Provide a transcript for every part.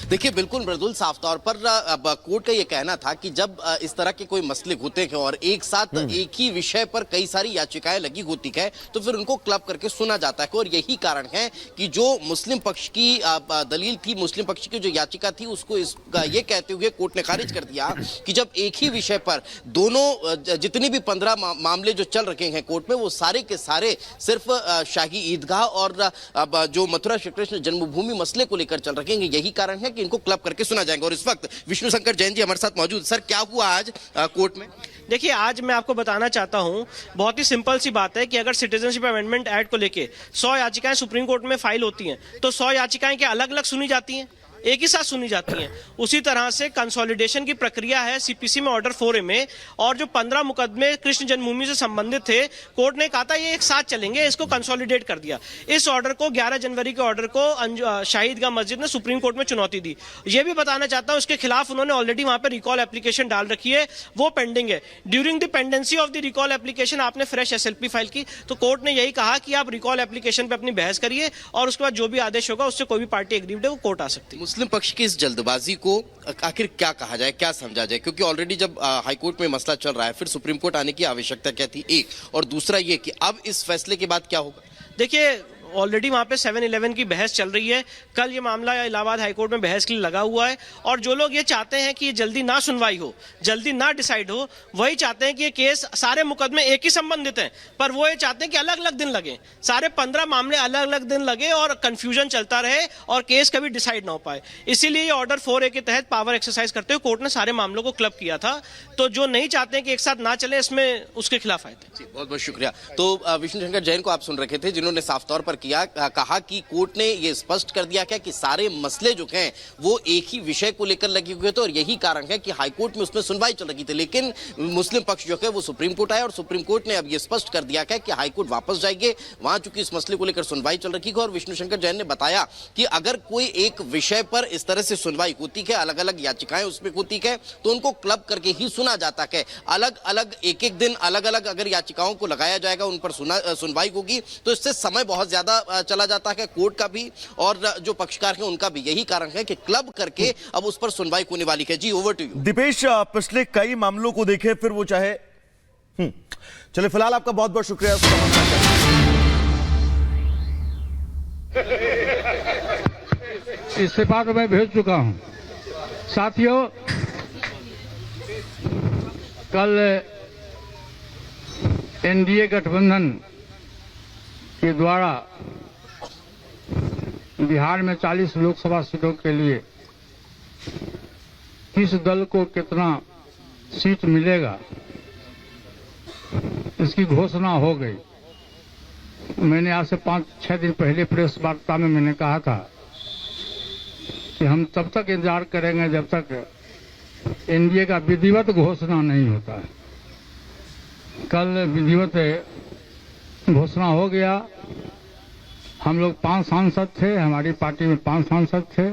देखिए बिल्कुल मृदुल, साफ तौर पर अब कोर्ट का ये कहना था कि जब इस तरह के कोई मसले होते हैं और एक साथ एक ही विषय पर कई सारी याचिकाएं लगी होती है तो फिर उनको क्लब करके सुना जाता है। और यही कारण है कि जो मुस्लिम पक्ष की दलील थी, मुस्लिम पक्ष की जो याचिका थी, उसको ये कहते हुए कोर्ट ने खारिज कर दिया कि जब एक ही विषय पर दोनों जितनी भी 15 मामले जो चल रखे हैं कोर्ट में, वो सारे के सारे सिर्फ शाही ईदगाह और जो मथुरा श्री कृष्ण जन्मभूमि मसले को लेकर चल रखे हैं। यही कारण है कि इनको क्लब करके सुना जाएगा। और इस वक्त विष्णु शंकर जैन जी हमारे साथ मौजूद। सर, क्या हुआ आज कोर्ट में? देखिए, आज मैं आपको बताना चाहता हूं, बहुत ही सिंपल सी बात है कि अगर सिटीजनशिप अमेंडमेंट एक्ट को लेके 100 याचिकाएं सुप्रीम कोर्ट में फाइल होती हैं तो 100 याचिकाएं क्या अलग अलग सुनी जाती हैं? एक ही साथ सुनी जाती हैं। उसी तरह से कंसोलिडेशन की प्रक्रिया है सीपीसी में ऑर्डर 4A में, और जो 15 मुकदमे कृष्ण जन्मभूमि से संबंधित थे, कोर्ट ने कहा था ये एक साथ चलेंगे, इसको कंसोलिडेट कर दिया। इस ऑर्डर को 11 जनवरी के ऑर्डर को शाहीदगाह मस्जिद ने सुप्रीम कोर्ट में चुनौती दी। ये भी बताना चाहता हूं, इसके खिलाफ उन्होंने ऑलरेडी वहां पर रिकॉल एप्लीकेशन डाल रखी है, वो पेंडिंग है। During the pendency of the recall application आपने फ्रेश SLP फाइल की, तो कोर्ट ने यही कहा कि आप रिकॉल एप्लीकेशन पर अपनी बहस करिए और उसके बाद जो भी आदेश होगा उससे कोई भी पार्टी एग्रीव्ड है वो कोर्ट आ सकती है। मुस्लिम पक्ष की इस जल्दबाजी को आखिर क्या कहा जाए, क्या समझा जाए? क्योंकि ऑलरेडी जब हाईकोर्ट में मसला चल रहा है, फिर सुप्रीम कोर्ट आने की आवश्यकता क्या थी, एक, और दूसरा ये कि अब इस फैसले के बाद क्या होगा? देखिए, ऑलरेडी वहां पे 7-11 की बहस चल रही है। कल ये मामला इलाहाबाद हाईकोर्ट में बहस के लिए लगा हुआ है, और जो लोग ये चाहते हैं कि ये जल्दी ना सुनवाई हो, जल्दी ना डिसाइड हो, वही चाहते हैं कि ये केस, सारे मुकदमे एक ही संबंधित हैं, पर वो ये चाहते हैं कि अलग अलग दिन लगे, सारे 15 मामले अलग अलग दिन लगे और कंफ्यूजन चलता रहे और केस कभी डिसाइड ना हो पाए। इसीलिए ये ऑर्डर 4A के तहत पावर एक्सरसाइज करते हुए कोर्ट ने सारे मामलों को क्लब किया था। तो जो नहीं चाहते हैं कि एक साथ ना चले, इसमें उसके खिलाफ आए थे। बहुत बहुत शुक्रिया। तो विष्णु शंकर जैन को आप सुन रखे थे, जिन्होंने साफ तौर पर कहा कि कोर्ट ने ये स्पष्ट कर दिया क्या कि सारे मसले जो हैं वो एक ही विषय को लेकर लगे हुए थे, और यही कारण है कि हाईकोर्ट में उसमें सुनवाई चल रही थी। लेकिन मुस्लिम पक्ष जो है वो सुप्रीम कोर्ट आया, और सुप्रीम कोर्ट ने अब ये स्पष्ट कर दिया कि हाईकोर्ट वापस जाएंगे, वहां चूंकि इस मसले को लेकर सुनवाई चल रही है। और विष्णु शंकर जैन ने बताया कि अगर कोई एक विषय पर इस तरह से सुनवाई होती है, अलग अलग याचिकाएं उसमें होती है, तो उनको क्लब करके ही सुना जाता है। अलग अलग एक एक दिन अलग अलग अगर याचिकाओं को लगाया जाएगा, उन पर सुनवाई होगी, तो इससे समय बहुत ज्यादा चला जाता है कोर्ट का भी और जो पक्षकार हैं उनका भी। यही कारण है कि क्लब करके अब उस पर सुनवाई होने वाली है। जी, ओवर टू यू दीपेश। पिछले कई मामलों को देखें, फिर वो चाहे चलिए, फिलहाल आपका बहुत बहुत शुक्रिया। इस्तीफा तो मैं भेज चुका हूं। साथियों, कल NDA गठबंधन के द्वारा बिहार में 40 लोकसभा सीटों के लिए किस दल को कितना सीट मिलेगा, इसकी घोषणा हो गई। मैंने आज से 5-6 दिन पहले प्रेस वार्ता में मैंने कहा था कि हम तब तक इंतजार करेंगे जब तक NDA का विधिवत घोषणा नहीं होता है। कल विधिवत घोषणा हो गया। हम लोग 5 सांसद थे, हमारी पार्टी में 5 सांसद थे।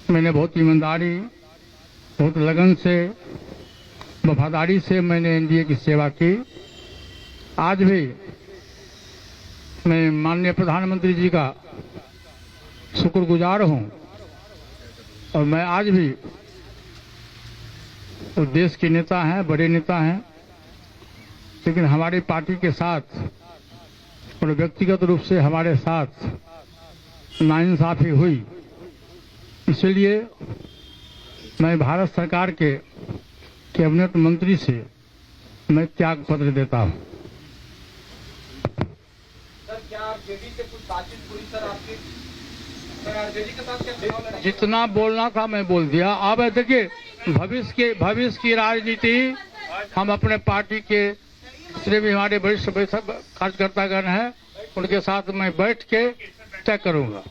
मैंने बहुत ईमानदारी, बहुत लगन से, वफादारी से मैंने NDA की सेवा की। आज भी मैं माननीय प्रधानमंत्री जी का शुक्रगुजार हूं, और मैं आज भी, वो देश के नेता हैं, बड़े नेता हैं, लेकिन हमारी पार्टी के साथ और व्यक्तिगत रूप से हमारे साथ नाइंसाफी हुई। इसलिए मैं भारत सरकार के कैबिनेट मंत्री से मैं त्याग पत्र देता हूं। सर, क्या आरजेडी से कुछ बातचीत हुई सर आपकी? सर, आरजेडी के साथ क्या जितना बोलना था मैं बोल दिया। अब देखिए, भविष्य की राजनीति हम अपने पार्टी के जितने भी हमारे वरिष्ठ कार्यकर्तागण हैं, उनके साथ मैं बैठ के तय करूंगा।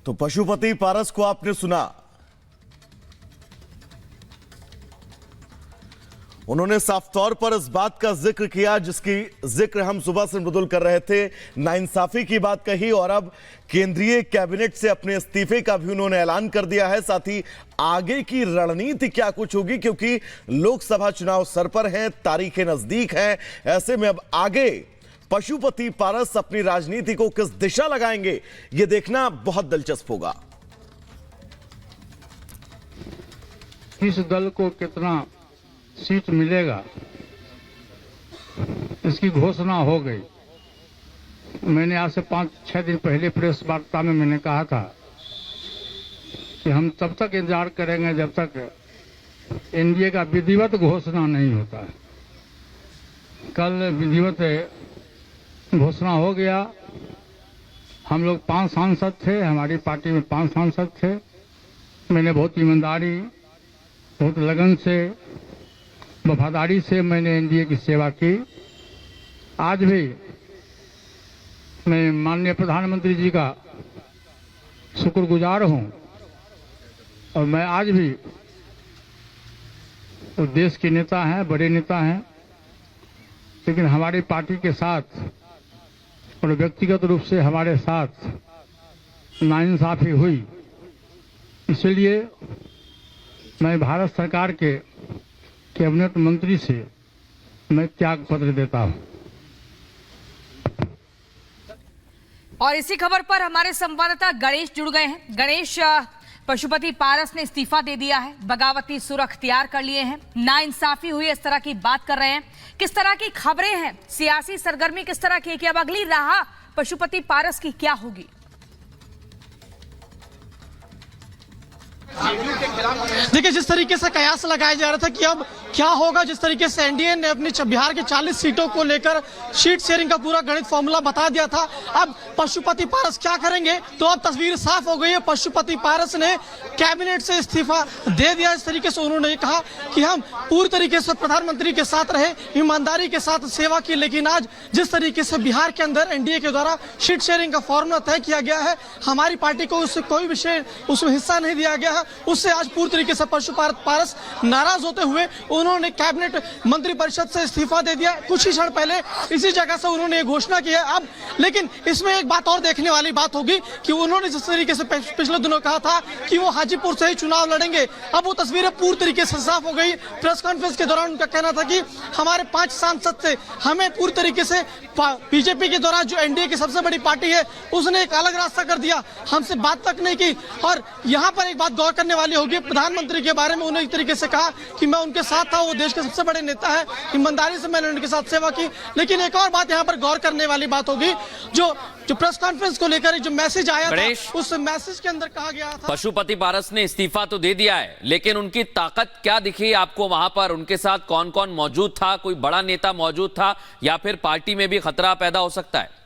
तो पशुपति पारस को आपने सुना। उन्होंने साफ तौर पर इस बात का जिक्र किया जिसकी जिक्र हम सुबह से मृदुल कर रहे थे, नाइंसाफी की बात कही और अब केंद्रीय कैबिनेट से अपने इस्तीफे का भी उन्होंने ऐलान कर दिया है। साथ ही आगे की रणनीति क्या कुछ होगी, क्योंकि लोकसभा चुनाव सर पर हैं, तारीखें नजदीक हैं। ऐसे में अब आगे पशुपति पारस अपनी राजनीति को किस दिशा लगाएंगे, यह देखना बहुत दिलचस्प होगा। इस दल को कितना सीट मिलेगा इसकी घोषणा हो गई। मैंने आज से 5-6 दिन पहले प्रेस वार्ता में मैंने कहा था कि हम तब तक इंतजार करेंगे जब तक एनडीए का विधिवत घोषणा नहीं होता। कल विधिवत घोषणा हो गया। हम लोग 5 सांसद थे, हमारी पार्टी में 5 सांसद थे। मैंने बहुत ईमानदारी, बहुत लगन से, वफादारी से मैंने एनडीए की सेवा की। आज भी मैं माननीय प्रधानमंत्री जी का शुक्रगुजार हूं और मैं आज भी वो देश के नेता हैं, बड़े नेता हैं, लेकिन हमारी पार्टी के साथ और व्यक्तिगत रूप से हमारे साथ नाइंसाफी हुई। इसलिए मैं भारत सरकार के कैबिनेट मंत्री से मैं त्याग पत्र देता हूं। और इसी खबर पर हमारे संवाददाता गणेश जुड़ गए हैं। गणेश, पशुपति पारस ने इस्तीफा दे दिया है, बगावती सुर अख्तियार कर लिए हैं, नाइंसाफी हुई इस तरह की बात कर रहे हैं। किस तरह की खबरें हैं, सियासी सरगर्मी किस तरह की है कि अब अगली राह पशुपति पारस की क्या होगी? देखिए, जिस तरीके से कयास लगाया जा रहा था कि अब क्या होगा, जिस तरीके से एनडीए ने अपनी बिहार की 40 सीटों को लेकर सीट शेयरिंग का पूरा गणित फॉर्मूला बता दिया था, अब पशुपति पारस क्या करेंगे, तो अब तस्वीर साफ हो गई है। पशुपति पारस ने कैबिनेट से इस्तीफा दे दिया। इस तरीके से उन्होंने कहा कि हम पूरी तरीके से प्रधानमंत्री के साथ रहे, ईमानदारी के साथ सेवा की, लेकिन आज जिस तरीके से बिहार के अंदर एनडीए के द्वारा सीट शेयरिंग का फॉर्मूला तय किया गया है, हमारी पार्टी को उससे कोई विषय उसमें हिस्सा नहीं दिया गया है, उससे आज पूरी तरीके से पशुपति पारस नाराज होते हुए उन्होंने कैबिनेट मंत्रिपरिषद से इस्तीफा दे दिया। कुछ ही क्षण पहले इसी जगह से उन्होंने ये घोषणा की है। अब लेकिन इसमें एक बात और देखने वाली बात होगी कि उन्होंने जिस तरीके से पिछले दिनों कहा था कि वो हाजीपुर से ही चुनाव लड़ेंगे, अब वो तस्वीरें पूरी तरीके से साफ हो गई। प्रेस कॉन्फ्रेंस के दौरान उनका कहना था कि हमारे 5 सांसद थे, हमें पूरी तरीके से बीजेपी के दौरान जो एनडीए की सबसे बड़ी पार्टी है उसने एक अलग रास्ता कर दिया, हमसे बात तक नहीं की। और यहाँ पर एक बात गौर करने वाली होगी, प्रधानमंत्री के बारे में उन्होंने एक तरीके से कहा कि मैं उनके साथ था, वो देश के सबसे बड़े नेता है, ईमानदारी से मैंने उनके साथ सेवा की। लेकिन एक और बात यहाँ पर गौर करने वाली बात होगी, जो प्रेस कॉन्फ्रेंस को लेकर जो मैसेज आया था, उस मैसेज के अंदर कहा गया था पशुपति पारस ने इस्तीफा तो दे दिया है, लेकिन उनकी ताकत क्या दिखी आपको वहां पर? उनके साथ कौन कौन मौजूद था? कोई बड़ा नेता मौजूद था या फिर पार्टी में भी खतरा पैदा हो सकता है?